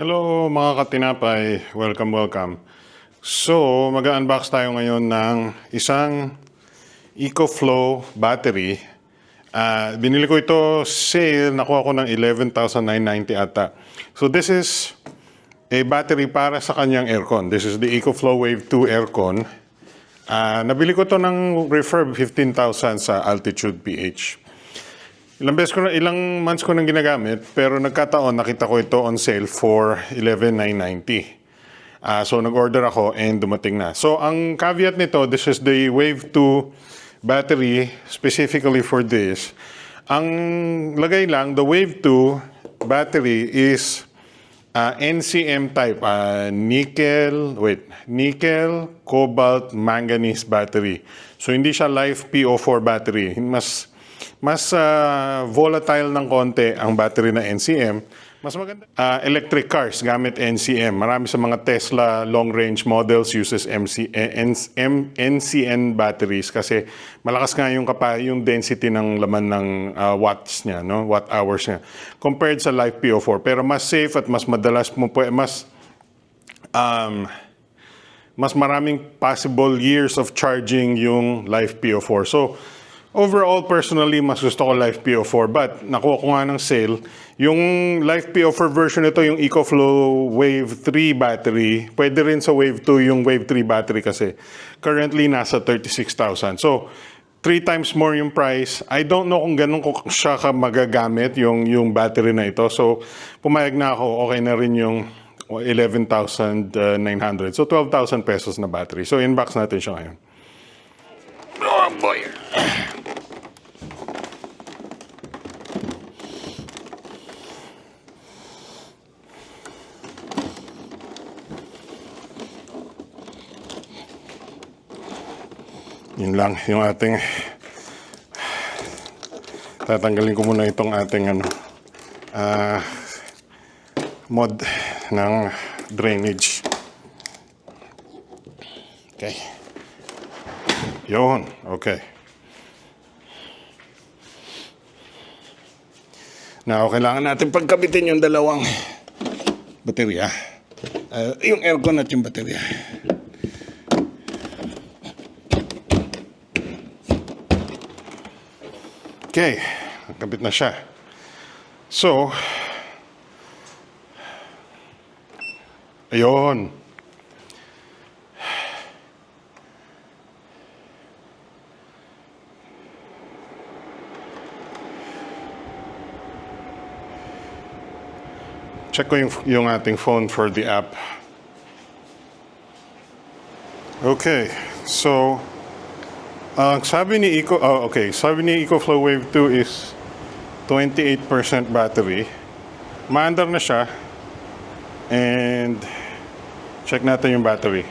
Hello mga katinapay, welcome. So, mag-unbox tayo ngayon ng isang EcoFlow battery. Binili ko ito sale, nakuha ko ng 11,990 ata. So this is a battery para sa kanyang aircon. This is the EcoFlow Wave 2 aircon. Nabili ko to ng refurb 15,000 sa Altitude PH. Ilang months ko nang ginagamit, pero nagkataon nakita ko ito on sale for 11,990. So nag-order ako and dumating na. So ang caveat nito, this is the Wave 2 battery specifically for this. Ang lagay lang, the Wave 2 battery is NCM type, nickel, cobalt, manganese battery. So hindi siya LiFePO4 battery. Mas volatile ng konti ang battery na NCM. Mas maganda. Electric cars gamit NCM. Marami sa mga Tesla long-range models uses NCN batteries kasi malakas nga yung density ng laman ng watts niya, no? Watt hours niya. Compared sa LiFePO4. Pero mas safe at mas madalas mas maraming possible years of charging yung LiFePO4. So, overall, personally, mas gusto ko LiFePO4, but nakuha ko nga ng sale. Yung LiFePO4 version nito, yung EcoFlow Wave 3 battery, pwede rin sa Wave 2 yung Wave 3 battery kasi currently nasa 36,000. So, 3 times more yung price. I don't know kung ganun ko siya magagamit yung battery na ito. So, pumayag na ako, okay na rin yung 11,900. So, 12,000 pesos na battery. So, inbox natin siya ngayon. Oh boy! Yun lang, yung ating tatanggalin ko muna itong ating mod ng drainage. Okay. Yun, okay. Now, kailangan natin pagkabitin yung dalawang baterya. Yung aircon at yung baterya. Okay, nakabit na siya. So, ayun. Check ko yung ating phone for the app. Okay, so sabi ni EcoFlow Wave 2 is 28% battery. Maandar na siya. And check natin yung battery.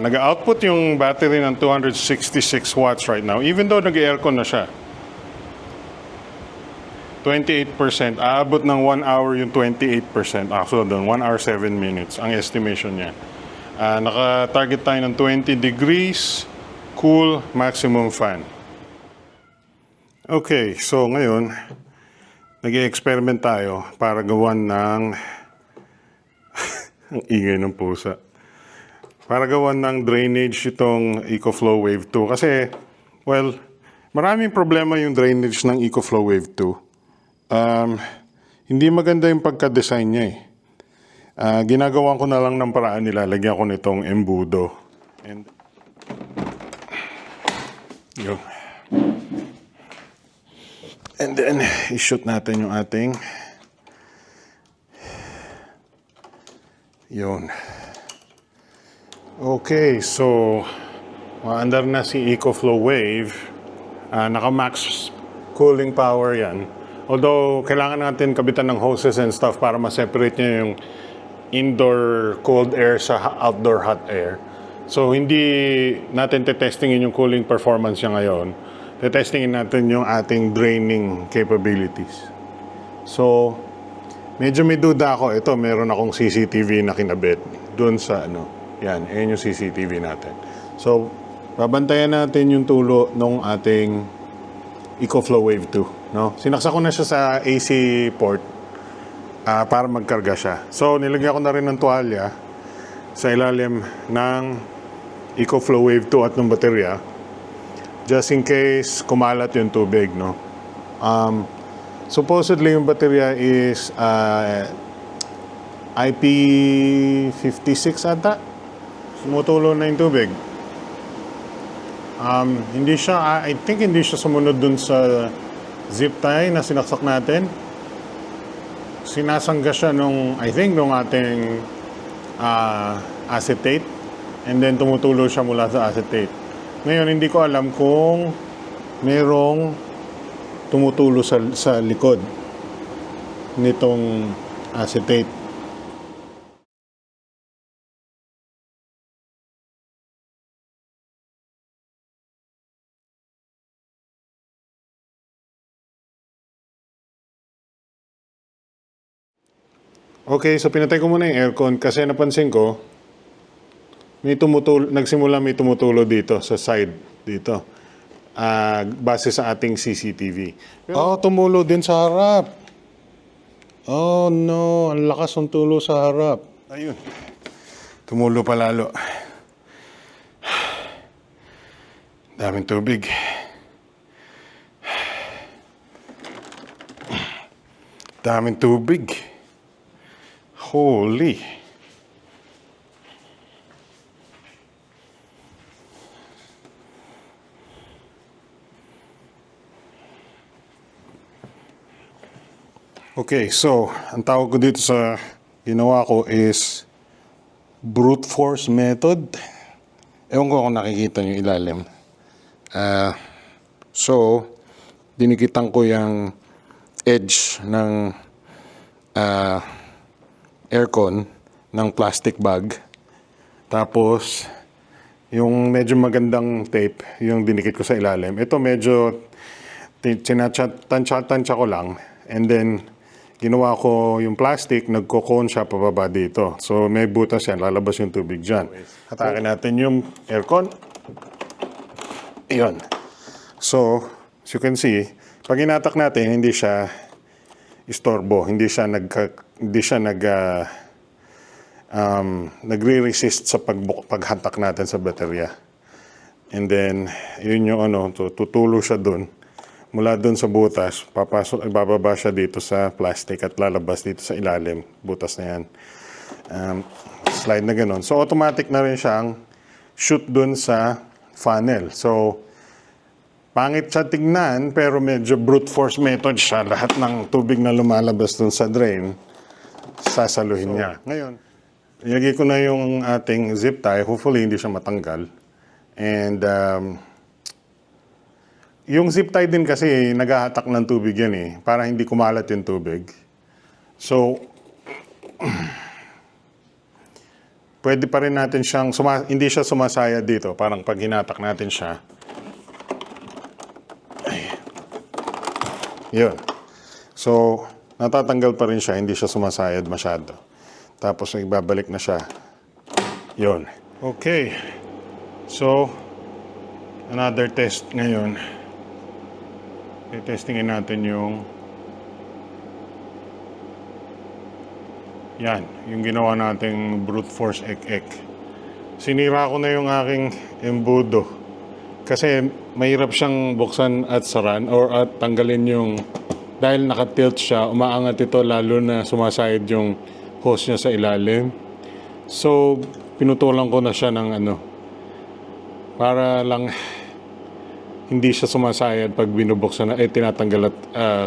Nag-output yung battery ng 266 watts right now, even though nag-aircon na siya. 28%. Aabot ng 1 hour yung 28%. Actually, doon, 1 hour 7 minutes ang estimation niya. Naka-target tayo ng 20 degrees, cool, maximum fan. Okay, so ngayon, nag-i-experiment tayo para gawan ng ang ingay ng pusa. Para gawan ng drainage itong EcoFlow Wave 2. Kasi, well, maraming problema yung drainage ng EcoFlow Wave 2. Hindi maganda yung pagka-design niya eh. Ginagawa ko na lang ng paraan, nilalagyan ko nitong embudo. And then, i-shoot natin yung ating yun. Okay, so maandar na si EcoFlow Wave. Naka-max cooling power yan. Although, kailangan natin kabitan ng hoses and stuff para ma-separate niya yung indoor cold air sa outdoor hot air. So, hindi natin testingin yung cooling performance niya ngayon. Testingin natin yung ating draining capabilities. So, medyo may duda ako. Ito, meron akong CCTV na kinabit. Doon sa yan yung CCTV natin. So, babantayan natin yung tulo ng ating EcoFlow Wave 2. No? Sinaksak ko na siya sa AC port. para magkarga siya. So, nilagyan ko na rin ng tuwalya sa ilalim ng EcoFlow Wave 2 at ng baterya just in case kumalat yung tubig, no? Supposedly yung baterya is IP56 ata. Sumutulo na yung tubig. Hindi siya, I think hindi siya sumunod dun sa zip tie na sinaksak natin. Sinasangga siya nung, I think, nung ating acetate. And then tumutulo siya mula sa acetate. Ngayon, hindi ko alam kung merong tumutulo sa likod nitong acetate. Okay, so pinatay ko muna yung aircon kasi napansin ko may nagsimula may tumutulo dito sa side dito. Base sa ating CCTV. Tumulo din sa harap. Oh no, ang lakas ng tulo sa harap. Ayun. Tumulo pa lalo. Daming tubig. Daming tubig. Holy. Okay, so ang tawag ko dito sa ginawa ko is brute force method. Ewan ko kung nakikita nyo ilalim. So, dinikitan ko yung edge ng aircon ng plastic bag. Tapos, yung medyo magandang tape, yung dinikit ko sa ilalim. Ito medyo tansya ko lang. And then, ginawa ko yung plastic, nagko-cone siya pababa dito. So, may butas yan, lalabas yung tubig dyan. Hatakin natin yung aircon. Ayun. So, as you can see, pag inatak natin, hindi siya istorbo, hindi siya nagre-resist sa paghatak natin sa baterya. And then, yun yung tutulo siya dun. Mula dun sa butas, bababa siya dito sa plastic at lalabas dito sa ilalim. Butas na yan. Slide na ganun. So, automatic na rin siyang shoot dun sa funnel. So, pangit siya tignan, pero medyo brute force method siya. Lahat ng tubig na lumalabas dun sa drain, sasaluhin niya. Ngayon, ilagay ko na yung ating zip tie. Hopefully, hindi siya matanggal. And, yung zip tie din kasi naghahatak ng tubig yan eh, para hindi kumalat yung tubig. So, pwede pa rin natin siyang, hindi siya sumasaya dito. Parang pag hinatak natin siya, yun. So, natatanggal pa rin siya, hindi siya sumasayad masyado. Tapos, ibabalik na siya. Yun. Okay. So, another test ngayon. Testingin natin yung yung ginawa nating brute force ek-ek. Sinira ko na yung aking embudo kasi mahirap siyang buksan at saran or at tanggalin yung dahil nakatilt siya, umaangat ito lalo na sumasayad yung hose niya sa ilalim. So, pinutulan ko na siya ng para lang hindi siya sumasayad pag binubuksan na tinatanggal at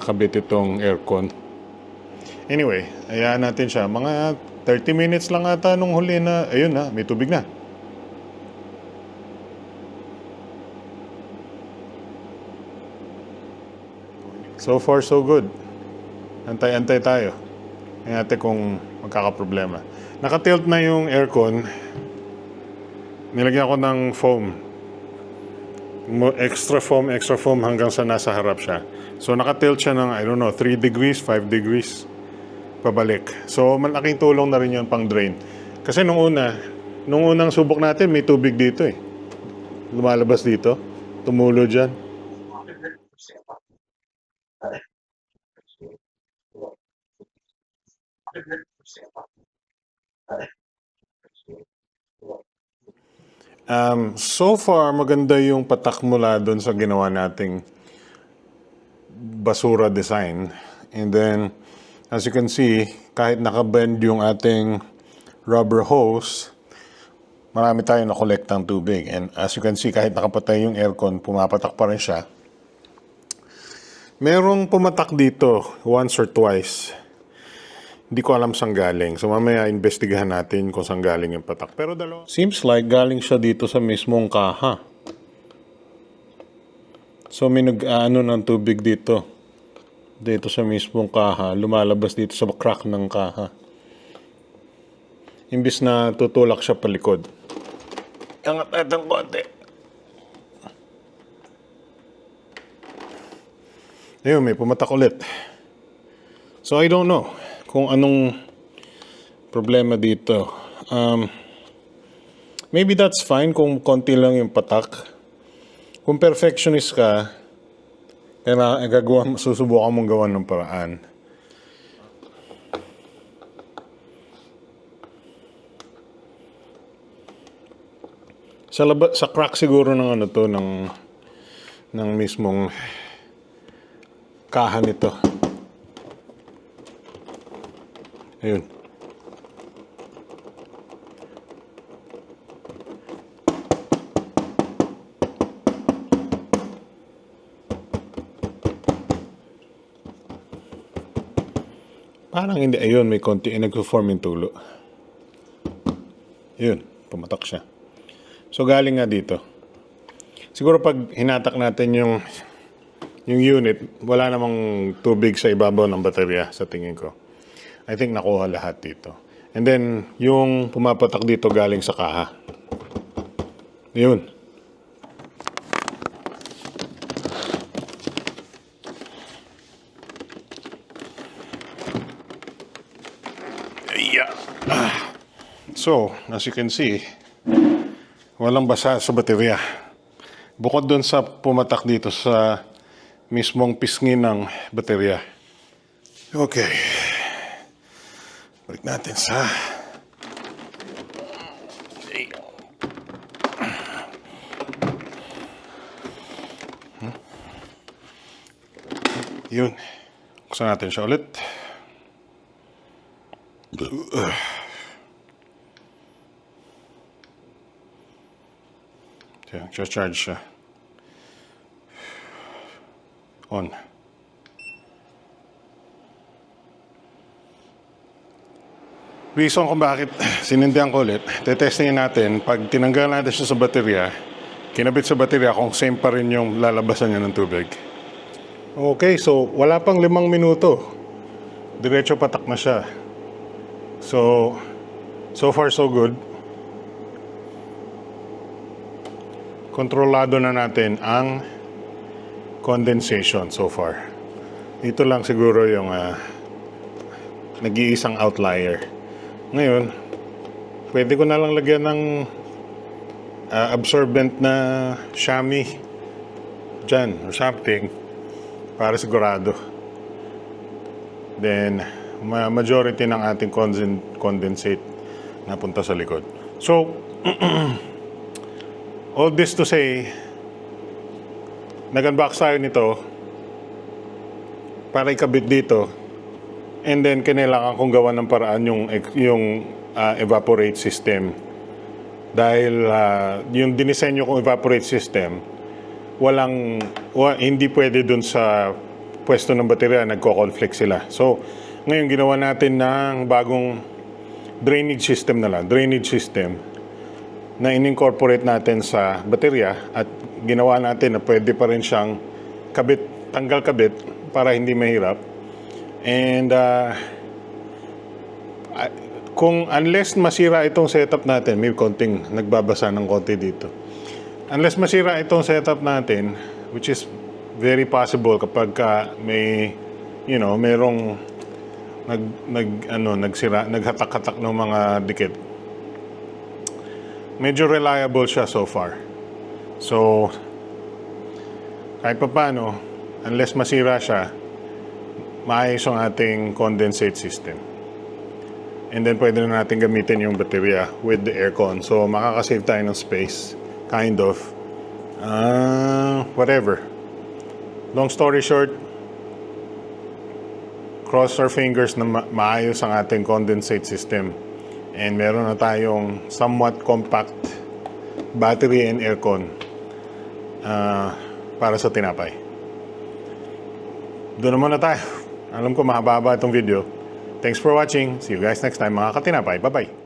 kabit itong aircon. Anyway, hayaan natin siya. Mga 30 minutes lang ata nung huli na, ayun na, may tubig na. So far, so good. Antay-antay tayo. Tingnan natin kung magkakaproblema. Nakatilt na yung aircon. Nilagyan ko ng foam. Extra foam hanggang sa nasa harap siya. So nakatilt siya ng, 3 degrees, 5 degrees pabalik. So malaking tulong na rin yun pang drain. Kasi nung unang subok natin, may tubig dito eh. Lumalabas dito. Tumulo dyan. So far, maganda yung patak mula doon sa ginawa nating basura design. And then, as you can see, kahit nakabend yung ating rubber hose, marami tayong nakolektang tubig. And as you can see, kahit nakapatay yung aircon, pumapatak pa rin siya. Merong pumatak dito once or twice. Hindi ko alam saan galing. So mamaya investigahan natin kung saan galing yung patak. Pero dalawa. Seems like galing siya dito sa mismong kaha. So may nag-ano ng tubig dito. Dito sa mismong kaha. Lumalabas dito sa crack ng kaha. Imbis na tutulak siya palikod. Angat natin konti. Ayun, may pumatak ulit. So I don't know kung anong problema dito. Maybe that's fine kung konti lang yung patak. Kung perfectionist ka, susubukan mong gawan ng paraan. Sa crack siguro ng ano to, ng mismong kaha nito. Ayun. Parang hindi. Ayun, may konti. Nag-form yung tulo. Ayun, pumatak siya. So, galing nga dito. Siguro pag hinatak natin yung unit, wala namang tubig sa ibabaw ng baterya sa tingin ko. I think nakuha lahat dito. And then, yung pumapatak dito galing sa kaha. Yun. Yeah. So, as you can see, walang basa sa baterya. Bukod dun sa pumatak dito sa mismong pisngi ng baterya. Okay. Balik natin sa yun. Buksan natin siya ulit. Charge siya. On. Reason kung bakit sinindihan ko ulit, tetestingin natin, pag tinanggal natin siya sa baterya, kinabit sa baterya kung same pa rin yung lalabasan niya ng tubig. Okay, so wala pang 5 minuto. Diretso patak na siya. So far so good. Kontrolado na natin ang condensation so far. Ito lang siguro yung nag-iisang outlier. Ngayon, pwede ko na lang lagyan ng absorbent na chamois dyan or something para sigurado. Then, majority ng ating condensate napunta sa likod. So, all this to say, nag-unbox tayo nito para ikabit dito. And then, kailangan kong gawa ng paraan yung evaporate system. Dahil yung dinisenyo kong evaporate system, hindi pwede dun sa pwesto ng baterya, nagko-conflict sila. So, ngayon ginawa natin ng bagong drainage system na in-incorporate natin sa baterya at ginawa natin na pwede pa rin siyang tanggal kabit para hindi mahirap. And unless masira itong setup natin, may konting nagbabasa ng konti dito. Unless masira itong setup natin, which is very possible kapag merong naghatak-hatak ng mga dikit. Medyo reliable siya so far. So, kahit pa paano, unless masira siya, maayos ang ating condensate system. And then pwede na natin gamitin yung baterya with the aircon. So makakasave tayo ng space. Kind of. Whatever. Long story short, cross our fingers na maayos ang ating condensate system. And meron na tayong somewhat compact battery and aircon para sa tinapay. Doon na muna tayo. Alam ko mahaba itong video. Thanks for watching. See you guys next time mga katinapay. Bye-bye.